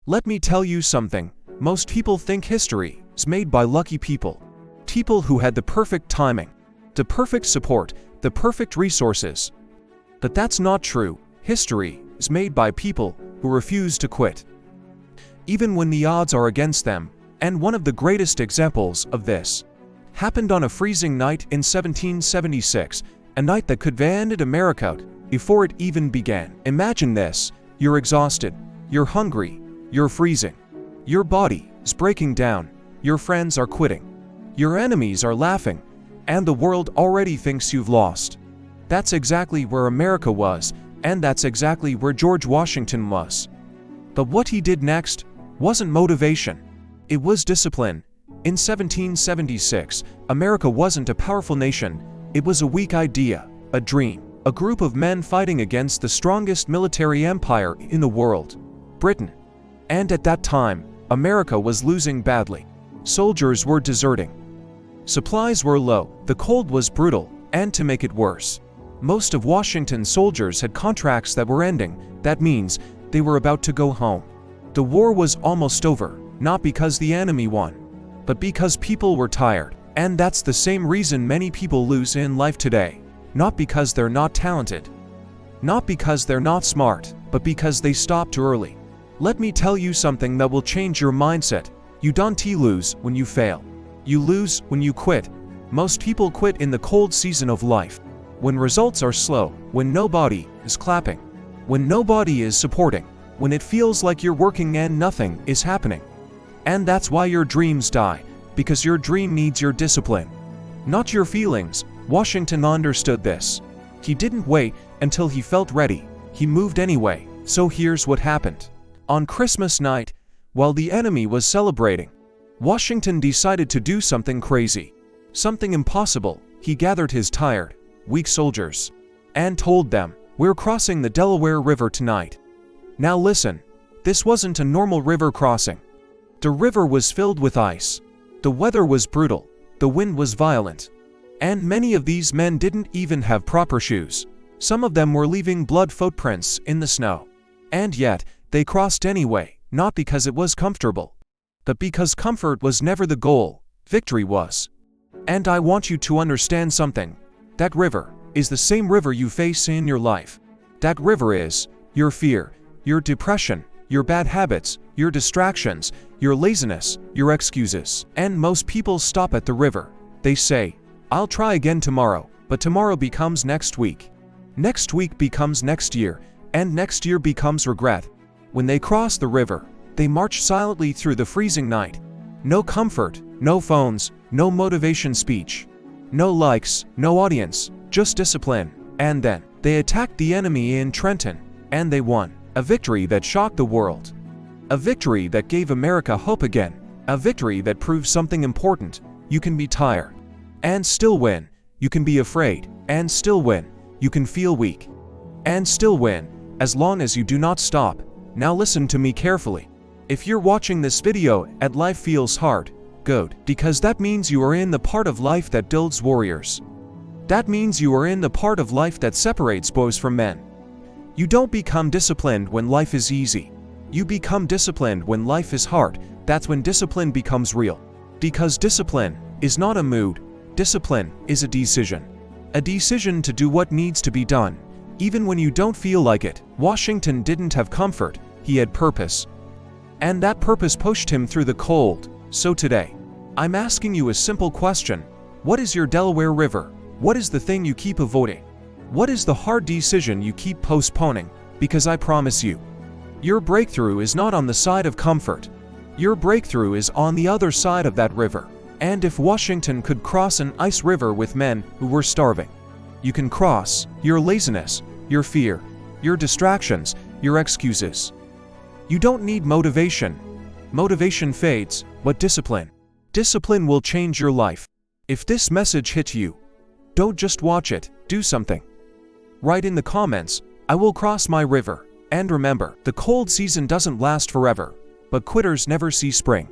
Let me tell you something. Most people think history is made by lucky people. People who had the perfect timing, the perfect support, the perfect resources. But that's not true. History is made by people who refuse to quit, even when the odds are against them. And one of the greatest examples of this happened on a freezing night in 1776, a night that could have ended America out before it even began. Imagine this: you're exhausted, you're hungry, you're freezing, your body is breaking down, your friends are quitting, your enemies are laughing, and the world already thinks you've lost. That's exactly where America was, and that's exactly where George Washington was. But what he did next wasn't motivation, it was discipline. In 1776, America wasn't a powerful nation, it was a weak idea, a dream, a group of men fighting against the strongest military empire in the world, Britain. And at that time, America was losing badly. Soldiers were deserting. Supplies were low, the cold was brutal, and to make it worse, most of Washington's soldiers had contracts that were ending. That means they were about to go home. The war was almost over, not because the enemy won, but because people were tired. And that's the same reason many people lose in life today. Not because they're not talented, not because they're not smart, but because they stopped too early. Let me tell you something that will change your mindset. You don't lose when you fail. You lose when you quit. Most people quit in the cold season of life, when results are slow, when nobody is clapping, when nobody is supporting, when it feels like you're working and nothing is happening. And that's why your dreams die, because your dream needs your discipline, not your feelings. Washington understood this. He didn't wait until he felt ready. He moved anyway. So here's what happened. On Christmas night, while the enemy was celebrating, Washington decided to do something crazy, something impossible. He gathered his tired, weak soldiers and told them, "We're crossing the Delaware River tonight." Now listen, this wasn't a normal river crossing. The river was filled with ice. The weather was brutal. The wind was violent. And many of these men didn't even have proper shoes. Some of them were leaving blood footprints in the snow. And yet, they crossed anyway, not because it was comfortable, but because comfort was never the goal, victory was. And I want you to understand something. That river is the same river you face in your life. That river is your fear, your depression, your bad habits, your distractions, your laziness, your excuses. And most people stop at the river. They say, "I'll try again tomorrow," but tomorrow becomes next week. Next week becomes next year, and next year becomes regret. When they cross the river, they march silently through the freezing night. No comfort, no phones, no motivation speech, no likes, no audience, just discipline. And then, they attacked the enemy in Trenton, and they won. A victory that shocked the world. A victory that gave America hope again. A victory that proved something important. You can be tired and still win. You can be afraid and still win. You can feel weak and still win, as long as you do not stop. Now listen to me carefully. If you're watching this video and life feels hard, good, because that means you are in the part of life that builds warriors. That means you are in the part of life that separates boys from men. You don't become disciplined when life is easy. You become disciplined when life is hard. That's when discipline becomes real. Because discipline is not a mood. Discipline is a decision. A decision to do what needs to be done, even when you don't feel like it. Washington didn't have comfort, he had purpose. And that purpose pushed him through the cold. So today, I'm asking you a simple question. What is your Delaware River? What is the thing you keep avoiding? What is the hard decision you keep postponing? Because I promise you, your breakthrough is not on the side of comfort. Your breakthrough is on the other side of that river. And if Washington could cross an ice river with men who were starving, you can cross your laziness, your fear, your distractions, your excuses. You don't need motivation. Motivation fades, but discipline. Discipline will change your life. If this message hit you, don't just watch it, do something. Write in the comments, "I will cross my river." And remember, the cold season doesn't last forever, but quitters never see spring.